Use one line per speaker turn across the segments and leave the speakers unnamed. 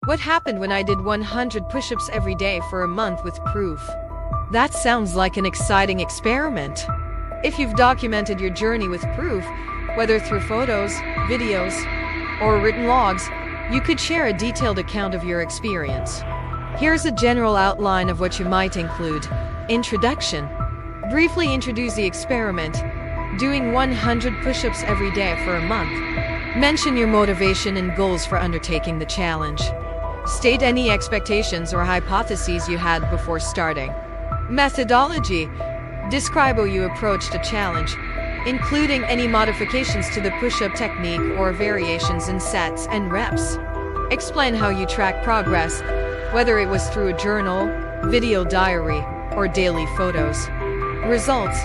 What happened when I did 100 push-ups every day for a month with proof? That sounds like an exciting experiment. If you've documented your journey with proof, whether through photos, videos, or written logs, you could share a detailed account of your experience. Here's a general outline of what you might include. Introduction. Briefly introduce the experiment. Doing 100 push-ups every day for a month. Mention your motivation and goals for undertaking the challenge. State any expectations or hypotheses you had before starting. Methodology. Describe how you approached a challenge, including any modifications to the push-up technique or variations in sets and reps. Explain how you track progress, whether it was through a journal, video diary, or daily photos. Results.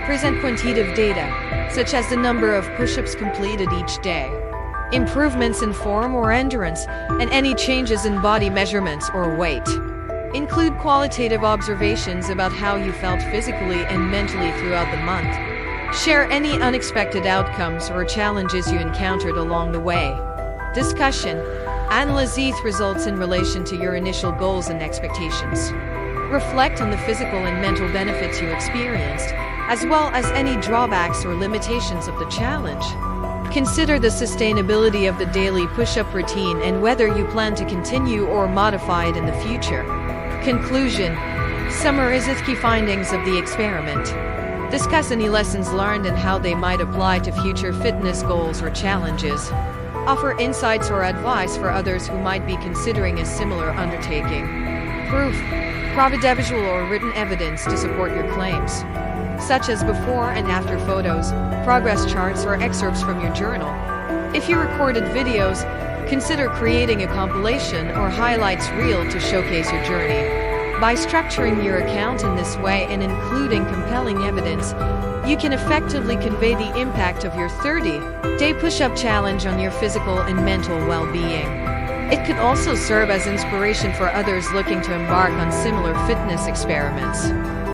Present quantitative data, such as the number of push-ups completed each day, improvements in form or endurance, and any changes in body measurements or weight. Include qualitative observations about how you felt physically and mentally throughout the month. Share any unexpected outcomes or challenges you encountered along the way. Discussion. Analyze these results in relation to your initial goals and expectations. Reflect on the physical and mental benefits you experienced, as well as any drawbacks or limitations of the challenge. Consider the sustainability of the daily push-up routine and whether you plan to continue or modify it in the future. Conclusion. Summarize the key findings of the experiment. Discuss any lessons learned and how they might apply to future fitness goals or challenges. Offer insights or advice for others who might be considering a similar undertaking. Proof. Provide visual or written evidence to support your claims, such as before and after photos, progress charts, or excerpts from your journal. If you recorded videos, consider creating a compilation or highlights reel to showcase your journey. By structuring your account in this way and including compelling evidence, you can effectively convey the impact of your 30-day push-up challenge on your physical and mental well-being. It could also serve as inspiration for others looking to embark on similar fitness experiments.